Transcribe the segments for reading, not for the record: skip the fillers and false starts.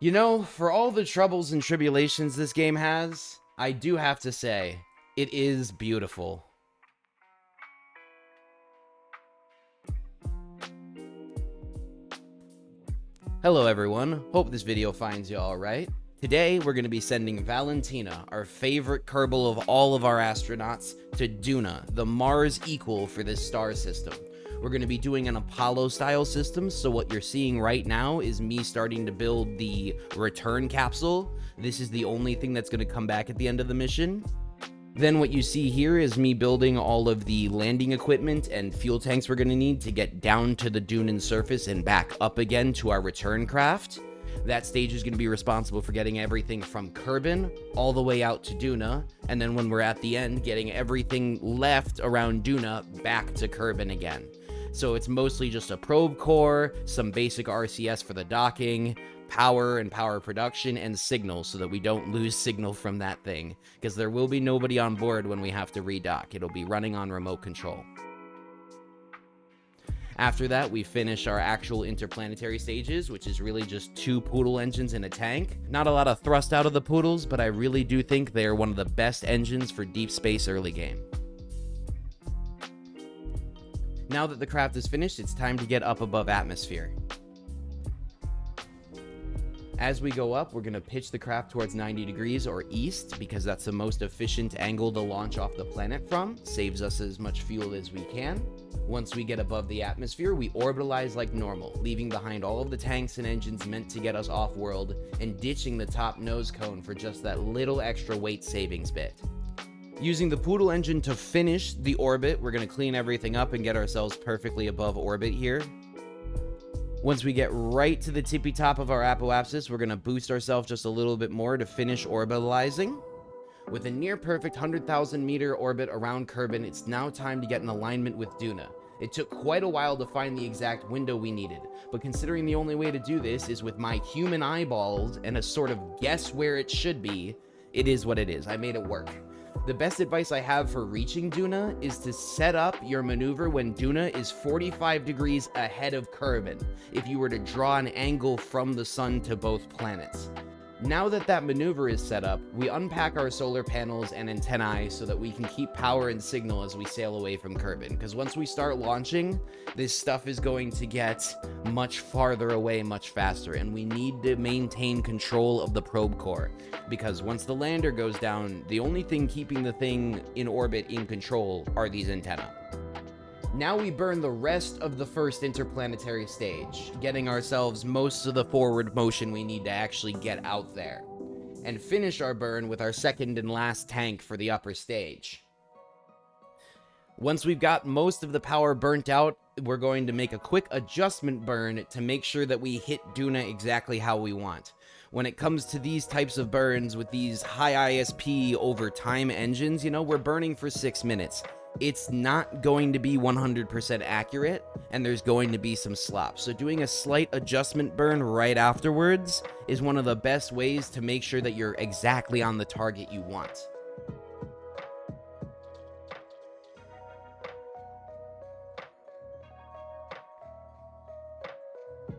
You know, for all the troubles and tribulations this game has, I do have to say, it is beautiful. Hello everyone, hope this video finds you alright. Today, we're going to be sending Valentina, our favorite Kerbal of all of our astronauts, to Duna, the Mars equal for this star system. We're going to be doing an Apollo-style system, so what you're seeing right now is me starting to build the return capsule. This is the only thing that's going to come back at the end of the mission. Then what you see here is me building all of the landing equipment and fuel tanks we're going to need to get down to the Dunan surface and back up again to our return craft. That stage is going to be responsible for getting everything from Kerbal all the way out to Duna, and then when we're at the end, getting everything left around Duna back to Kerbal again. So it's mostly just a probe core, some basic RCS for the docking, power and power production, and signal so that we don't lose signal from that thing, because there will be nobody on board when we have to redock. It'll be running on remote control. After that, we finish our actual interplanetary stages, which is really just 2 Poodle engines in a tank. Not a lot of thrust out of the Poodles, but I really do think they are one of the best engines for deep space early game. Now that the craft is finished, it's time to get up above atmosphere. As we go up, we're going to pitch the craft towards 90 degrees or east, because that's the most efficient angle to launch off the planet from. Saves us as much fuel as we can. Once we get above the atmosphere, we orbitalize like normal, leaving behind all of the tanks and engines meant to get us off-world, and ditching the top nose cone for just that little extra weight savings bit. Using the Poodle engine to finish the orbit, we're going to clean everything up and get ourselves perfectly above orbit here. Once we get right to the tippy top of our apoapsis, we're going to boost ourselves just a little bit more to finish orbitalizing. With a near perfect 100,000 meter orbit around Kerbal, it's now time to get in alignment with Duna. It took quite a while to find the exact window we needed, but considering the only way to do this is with my human eyeballs and a sort of guess where it should be, it is what it is. I made it work. The best advice I have for reaching Duna is to set up your maneuver when Duna is 45 degrees ahead of Kerbal, if you were to draw an angle from the sun to both planets. Now that that maneuver is set up, we unpack our solar panels and antennae so that we can keep power and signal as we sail away from Kerbal, because once we start launching, this stuff is going to get much farther away much faster, and we need to maintain control of the probe core, because once the lander goes down, the only thing keeping the thing in orbit in control are these antennae. Now we burn the rest of the first interplanetary stage, getting ourselves most of the forward motion we need to actually get out there, and finish our burn with our second and last tank for the upper stage. Once we've got most of the power burnt out, we're going to make a quick adjustment burn to make sure that we hit Duna exactly how we want. When it comes to these types of burns with these high ISP over time engines, you know, we're burning for 6 minutes. It's not going to be 100% accurate, and there's going to be some slop. So doing a slight adjustment burn right afterwards is one of the best ways to make sure that you're exactly on the target you want.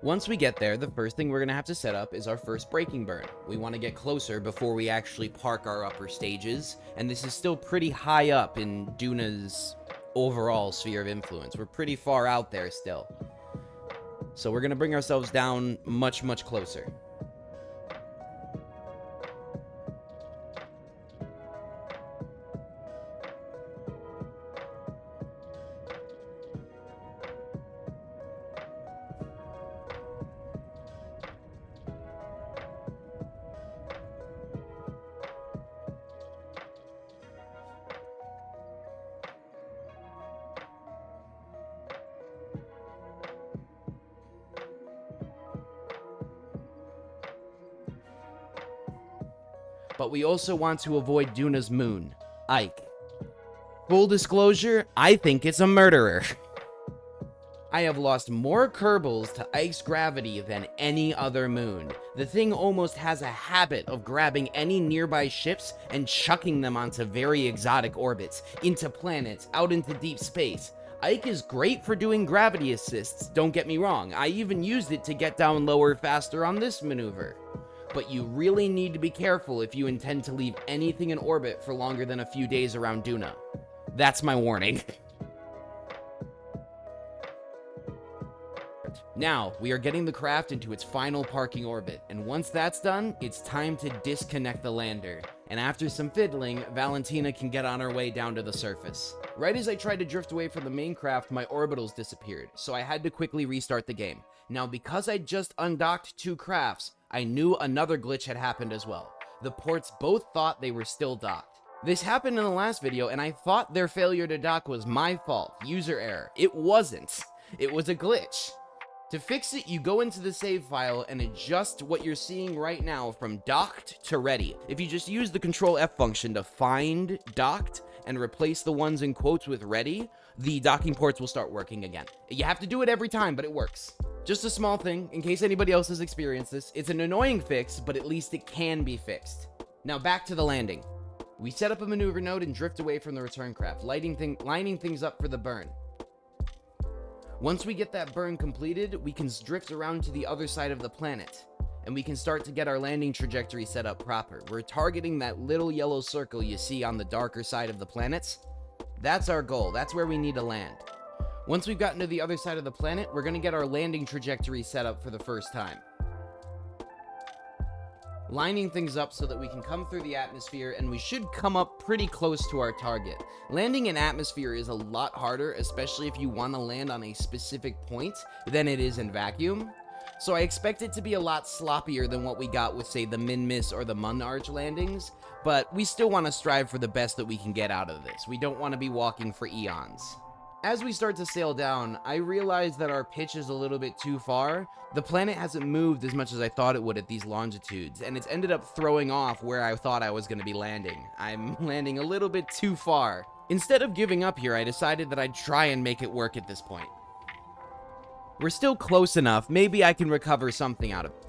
Once we get there, the first thing we're going to have to set up is our first braking burn. We want to get closer before we actually park our upper stages, and this is still pretty high up in Duna's overall sphere of influence. We're pretty far out there still. So we're going to bring ourselves down much, much closer. But we also want to avoid Duna's moon, Ike. Full disclosure, I think it's a murderer. I have lost more Kerbals to Ike's gravity than any other moon. The thing almost has a habit of grabbing any nearby ships and chucking them onto very exotic orbits, into planets, out into deep space. Ike is great for doing gravity assists, don't get me wrong. I even used it to get down lower faster on this maneuver. but you really need to be careful if you intend to leave anything in orbit for longer than a few days around Duna. That's my warning. Now, we are getting the craft into its final parking orbit, and once that's done, it's time to disconnect the lander. And after some fiddling, Valentina can get on her way down to the surface. Right as I tried to drift away from the main craft, my orbitals disappeared, so I had to quickly restart the game. Now, because I just undocked 2 crafts, I knew another glitch had happened as well. The ports both thought they were still docked. This happened in the last video, and I thought their failure to dock was my fault, user error. It wasn't. It was a glitch. To fix it, you go into the save file and adjust what you're seeing right now from docked to ready. If you just use the Control F function to find docked and replace the ones in quotes with ready, the docking ports will start working again. You have to do it every time, but it works. Just a small thing, in case anybody else has experienced this. It's an annoying fix, but at least it can be fixed. Now back to the landing. We set up a maneuver node and drift away from the return craft, lining things up for the burn. Once we get that burn completed, we can drift around to the other side of the planet, and we can start to get our landing trajectory set up proper. We're targeting that little yellow circle you see on the darker side of the planets. That's our goal. That's where we need to land. Once we've gotten to the other side of the planet, we're going to get our landing trajectory set up for the first time. Lining things up so that we can come through the atmosphere, and we should come up pretty close to our target. Landing in atmosphere is a lot harder, especially if you want to land on a specific point, than it is in vacuum. So I expect it to be a lot sloppier than what we got with, say, the Min-Miss or the Mun-Arch landings, but we still want to strive for the best that we can get out of this. We don't want to be walking for eons. As we start to sail down, I realize that our pitch is a little bit too far. The planet hasn't moved as much as I thought it would at these longitudes, and it's ended up throwing off where I thought I was going to be landing. I'm landing a little bit too far. Instead of giving up here, I decided that I'd try and make it work at this point. We're still close enough, maybe I can recover something out of it.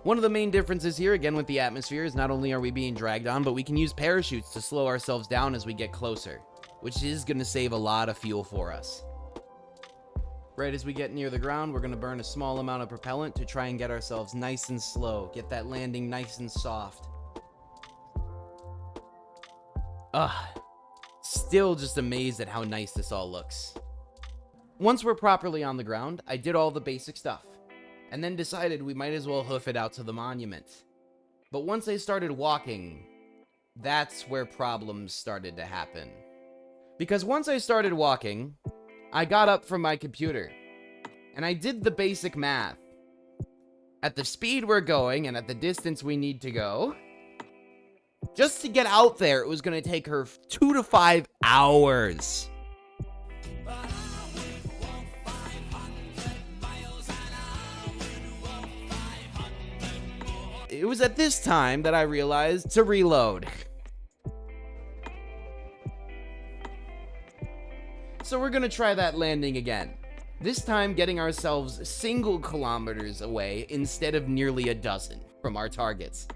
One of the main differences here, again with the atmosphere, is not only are we being dragged on, but we can use parachutes to slow ourselves down as we get closer, which is going to save a lot of fuel for us. Right as we get near the ground, we're going to burn a small amount of propellant to try and get ourselves nice and slow, get that landing nice and soft. Still just amazed at how nice this all looks. Once we're properly on the ground, I did all the basic stuff, and then decided we might as well hoof it out to the monument. But once I started walking, that's where problems started to happen. Because once I started walking, I got up from my computer, and I did the basic math. At the speed we're going, and at the distance we need to go, just to get out there, it was going to take her 2 to 5 hours. It was at this time that I realized to reload. So we're gonna try that landing again. This time getting ourselves single kilometers away instead of nearly a dozen from our targets.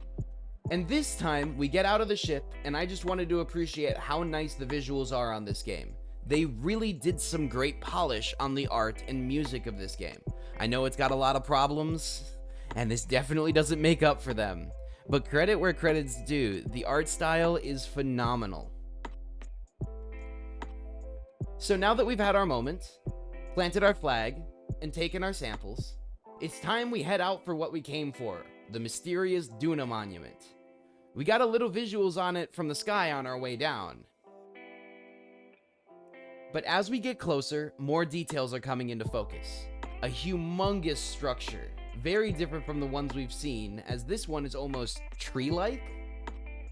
And this time we get out of the ship, and I just wanted to appreciate how nice the visuals are on this game. They really did some great polish on the art and music of this game. I know it's got a lot of problems, and this definitely doesn't make up for them. But credit where credit's due, the art style is phenomenal. So now that we've had our moment, planted our flag, and taken our samples, it's time we head out for what we came for, the mysterious Duna monument. We got a little visuals on it from the sky on our way down. But as we get closer, more details are coming into focus. A humongous structure, very different from the ones we've seen, as this one is almost tree-like.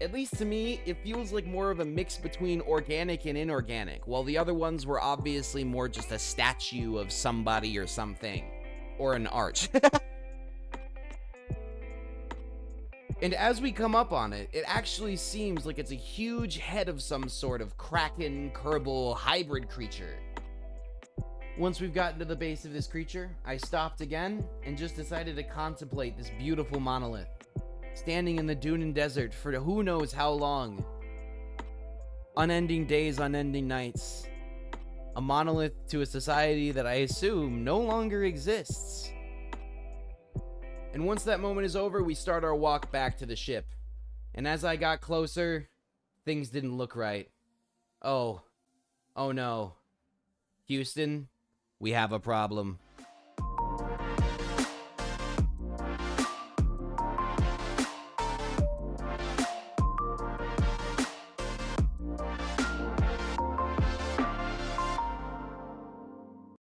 At least to me, it feels like more of a mix between organic and inorganic, while the other ones were obviously more just a statue of somebody or something. Or an arch. And as we come up on it, it actually seems like it's a huge head of some sort of kraken, Kerbal hybrid creature. Once we've gotten to the base of this creature, I stopped again and just decided to contemplate this beautiful monolith, standing in the Dunan desert for who knows how long. Unending days, unending nights. A monolith to a society that I assume no longer exists. And once that moment is over, we start our walk back to the ship. And as I got closer, things didn't look right. Oh no. Houston, we have a problem.